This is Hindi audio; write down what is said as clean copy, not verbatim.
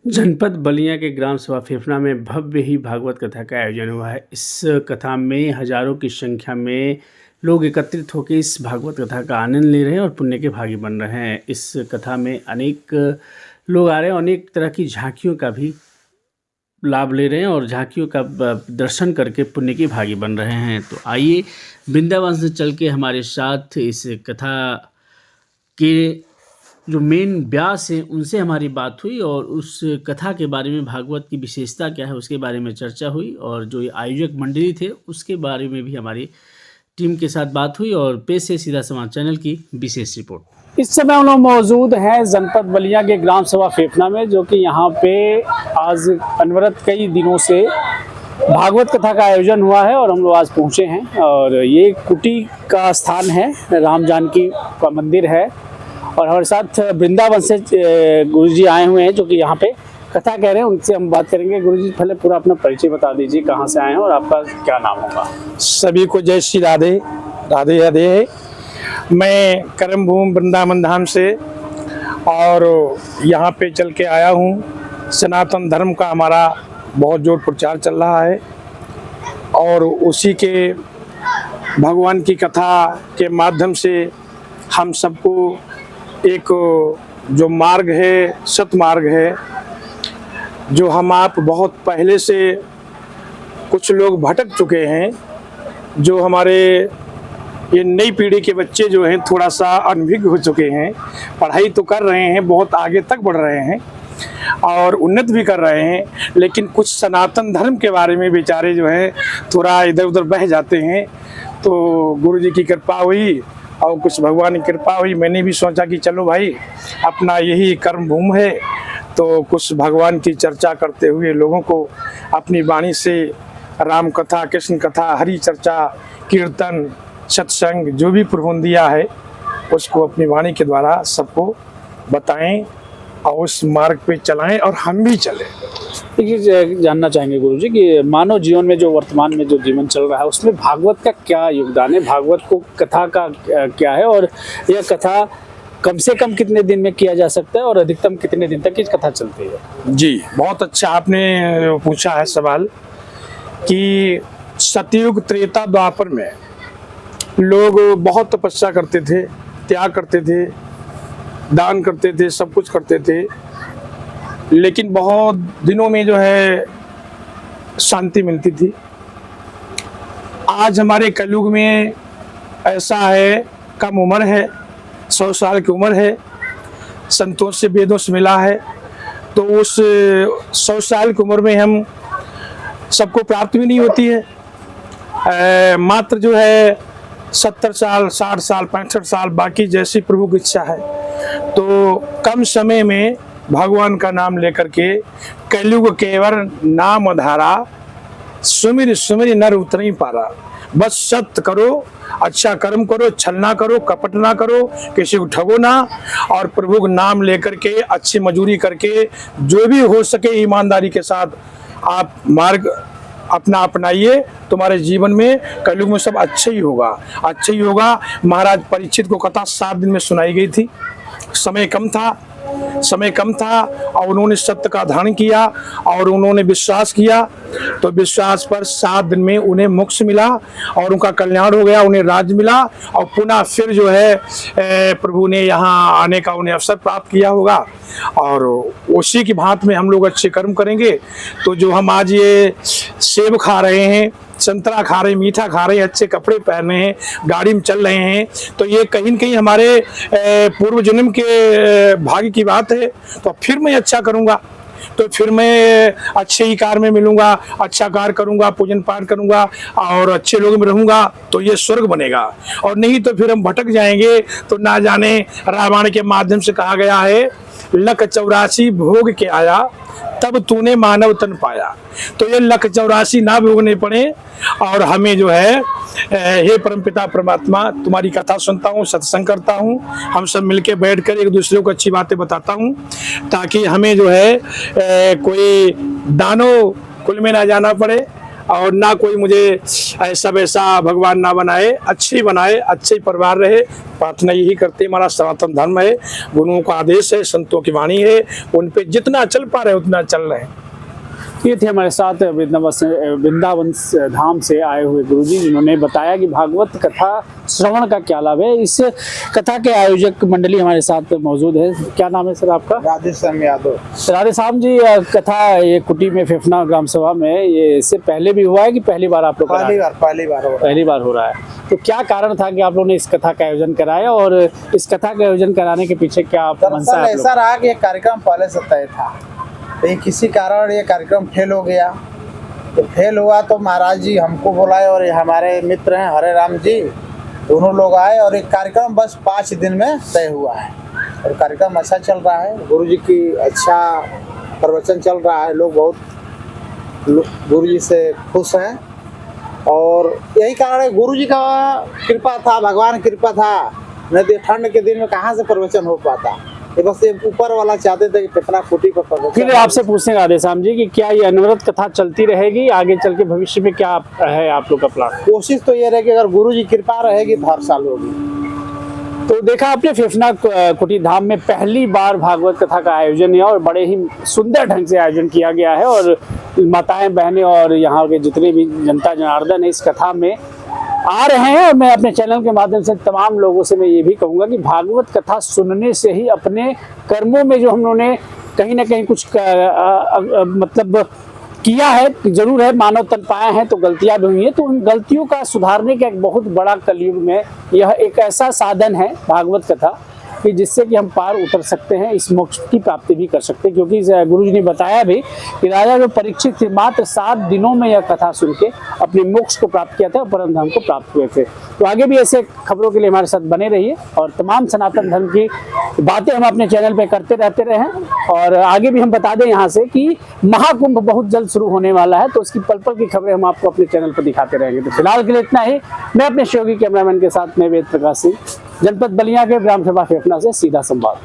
जनपद बलिया के ग्राम सभा फेफना में भव्य ही भागवत कथा का आयोजन हुआ है। इस कथा में हजारों की संख्या में लोग एकत्रित होकर इस भागवत कथा का आनंद ले रहे हैं और पुण्य के भागी बन रहे हैं। इस कथा में अनेक लोग आ रहे हैं, अनेक तरह की झांकियों का भी लाभ ले रहे हैं और झांकियों का दर्शन करके पुण्य के भागी बन रहे हैं। तो आइए वृंदावन से चल के हमारे साथ इस कथा के जो मेन व्यास हैं उनसे हमारी बात हुई और उस कथा के बारे में, भागवत की विशेषता क्या है उसके बारे में चर्चा हुई और जो आयोजक मंडली थे उसके बारे में भी हमारी टीम के साथ बात हुई और पेश है सीधा समाचार चैनल की विशेष रिपोर्ट। इस समय हम लोग मौजूद हैं जनपद बलिया के ग्राम सभा फेफना में, जो कि यहाँ पे आज अनवरत कई दिनों से भागवत कथा का आयोजन हुआ है और हम लोग आज पहुँचे हैं। और ये कुटी का स्थान है, राम जानकी का मंदिर है और हमारे साथ वृंदावन से गुरुजी आए हुए हैं जो कि यहाँ पे कथा कह रहे हैं। उनसे हम बात करेंगे। गुरुजी पहले पूरा अपना परिचय बता दीजिए, कहाँ से आए हैं और आपका क्या नाम होगा। सभी को जय श्री राधे राधे राधे। मैं कर्म भूमि वृंदावन धाम से और यहाँ पे चल के आया हूँ। सनातन धर्म का हमारा बहुत जोर प्रचार चल रहा है और उसी के भगवान की कथा के माध्यम से हम सबको एक जो मार्ग है, सतमार्ग है, जो हम आप बहुत पहले से कुछ लोग भटक चुके हैं, जो हमारे ये नई पीढ़ी के बच्चे जो हैं थोड़ा सा अनभिज्ञ हो चुके हैं, पढ़ाई तो कर रहे हैं, बहुत आगे तक बढ़ रहे हैं और उन्नत भी कर रहे हैं, लेकिन कुछ सनातन धर्म के बारे में बेचारे जो हैं थोड़ा इधर उधर बह जाते हैं। तो गुरु जी की कृपा हुई और कुछ भगवान की कृपा हुई, मैंने भी सोचा कि चलो भाई अपना यही कर्म भूमि है, तो कुछ भगवान की चर्चा करते हुए लोगों को अपनी वाणी से राम कथा, कृष्ण कथा, हरि चर्चा, कीर्तन, सत्संग जो भी प्रबंध दिया है उसको अपनी वाणी के द्वारा सबको बताएं और उस मार्ग पे चलाएं और हम भी चलें। देखिए, जानना चाहेंगे गुरुजी कि मानव जीवन में जो वर्तमान में जो जीवन चल रहा है उसमें भागवत का क्या योगदान है, भागवत को कथा का क्या है और यह कथा कम से कम कितने दिन में किया जा सकता है और अधिकतम कितने दिन तक इस कथा चलती है। जी, बहुत अच्छा आपने पूछा है सवाल कि सतयुग त्रेता द्वापर में लोग बहुत तपस्या करते थे, त्याग करते थे, दान करते थे, सब कुछ करते थे, लेकिन बहुत दिनों में जो है शांति मिलती थी। आज हमारे कलयुग में ऐसा है, कम उम्र है, 100 साल की उम्र है, संतों से वेदों से मिला है, तो उस 100 साल की उम्र में हम सबको प्राप्त भी नहीं होती है। मात्र जो है 70 साल, 60 साल, 65 साल, बाकी जैसी प्रभु की इच्छा है। तो कम समय में भगवान का नाम लेकर के कलयुग केवल नाम धारा, सुमिर सुमिर नर उतरई पारा। बस सत्य करो, अच्छा कर्म करो, छल ना करो, कपट ना करो, किसी को ठगो ना और प्रभु का नाम लेकर के अच्छी मजूरी करके जो भी हो सके ईमानदारी के साथ आप मार्ग अपना अपनाइए। तुम्हारे जीवन में कलयुग में सब अच्छा ही होगा, अच्छा ही होगा। महाराज परीक्षित को कथा 7 दिन में सुनाई गई थी, समय कम था और उन्होंने सत्य का धारण किया और उन्होंने विश्वास किया, तो विश्वास पर 7 दिन में उन्हें मोक्ष मिला और उनका कल्याण हो गया, उन्हें राज्य मिला और पुनः फिर जो है प्रभु ने यहाँ आने का उन्हें अवसर प्राप्त किया होगा। और उसी की भांति में हम लोग अच्छे कर्म करेंगे तो जो हम आज ये सेब खा रहे हैं, संतरा खा रहे हैं, मीठा खा रहे हैं, अच्छे कपड़े पहन रहे हैं, गाड़ी में चल रहे हैं, तो ये कहीं न कहीं हमारे पूर्व जन्म के भाग्य की बात है। तो फिर मैं अच्छा करूँगा तो फिर मैं अच्छे ही कार्य में मिलूंगा, अच्छा कार्य करूंगा, पूजन पाठ करूंगा और अच्छे लोग में रहूंगा तो ये स्वर्ग बनेगा। और नहीं तो फिर हम भटक जाएंगे। तो ना जाने रामायण के माध्यम से कहा गया है, लख 84 भोग के आया तब तूने मानव तन पाया। तो ये लख 84 ना भोगने पड़े और हमें जो है हे परमपिता परमात्मा तुम्हारी कथा सुनता हूँ, सत्संग करता हूँ, हम सब मिलके बैठकर एक दूसरे को अच्छी बातें बताता हूँ ताकि हमें जो है कोई दानों कुल में ना जाना पड़े और ना कोई मुझे ऐसा वैसा भगवान ना बनाए, अच्छी बनाए, अच्छे परिवार रहे, प्रार्थना यही करते। हमारा सनातन धर्म है, गुरुओं का आदेश है, संतों की वाणी है, उन पे जितना चल पा रहे उतना चल रहे हैं। ये थे हमारे साथ वृंदावन धाम से आए हुए गुरुजी, जिन्होंने बताया कि भागवत कथा श्रवण का क्या लाभ है। इस कथा के आयोजक मंडली हमारे साथ मौजूद है। क्या नाम है सर आपका? राधेश्याम यादव। राधे श्याम जी, कथा ये कुटी में फेफना ग्राम सभा में ये इससे पहले भी हुआ है कि पहली बार आप लोग? पहली बार हो रहा है। तो क्या कारण था कि आप लोगों ने इस कथा का आयोजन कराया, और इस कथा का आयोजन कराने के पीछे क्या मंशा है? ऐसा रहा कि ये कार्यक्रम पहले से तय था, तो किसी कारण ये कार्यक्रम फेल हो गया। तो फेल हुआ तो महाराज जी हमको बुलाए, और ये हमारे मित्र हैं हरे राम जी, दोनों लोग आए, और एक कार्यक्रम बस 5 दिन में तय हुआ है। और कार्यक्रम अच्छा चल रहा है, गुरु जी की अच्छा प्रवचन चल रहा है, लोग बहुत गुरु जी से खुश हैं। और यही कारण है, गुरु जी का कृपा था, भगवान कृपा था, नहीं तो ठंड के दिन में कहाँ से प्रवचन हो पाता। ये बस ये ऊपर वाला चाहते थे कि कितना कुटी पर प्रवचन। फिर आपसे पूछते हैं राधे श्याम जी कि क्या ये अनवरत कथा चलती रहेगी आगे चल के? भविष्य में क्या है आप लोग का प्लान? कोशिश तो ये रहेगी, अगर गुरु जी कृपा रहेगी तो हर साल होगी। तो देखा आपने, फेफना कुटी धाम में पहली बार भागवत कथा का आयोजन हुआ, और बड़े ही सुंदर ढंग से आयोजन किया गया है। और माताएं बहनें और यहाँ के जितने भी जनता जनार्दन है इस कथा में आ रहे हैं। और मैं अपने चैनल के माध्यम से तमाम लोगों से मैं ये भी कहूँगा कि भागवत कथा सुनने से ही अपने कर्मों में जो हम लोगों ने कहीं ना कहीं कुछ मतलब किया है, जरूर है, मानव तन पाए हैं तो गलतियां भी हुई हैं, तो उन गलतियों का सुधारने का एक बहुत बड़ा कलयुग में यह एक ऐसा साधन है भागवत कथा कि जिससे कि हम पार उतर सकते हैं, इस मोक्ष की प्राप्ति भी कर सकते हैं। क्योंकि गुरु जी ने बताया भी कि राजा जो परीक्षित थे मात्र 7 दिनों में यह कथा सुन के अपने मोक्ष को प्राप्त किया था और परम धाम को प्राप्त हुए थे। तो आगे भी ऐसे खबरों के लिए हमारे साथ बने रहिए, और तमाम सनातन धर्म की बातें हम अपने चैनल पे करते रहते रहे हैं। और आगे भी हम बता दें यहाँ से कि महाकुंभ बहुत जल्द शुरू होने वाला है, तो उसकी पल पल की खबरें हम आपको अपने चैनल पर दिखाते रहेंगे। तो फिलहाल के लिए इतना ही। मैं अपने सहयोगी कैमरामैन के साथ में वेद प्रकाश सिंह, जनपद बलिया के ग्राम सभा फेफना से सीधा संवाद।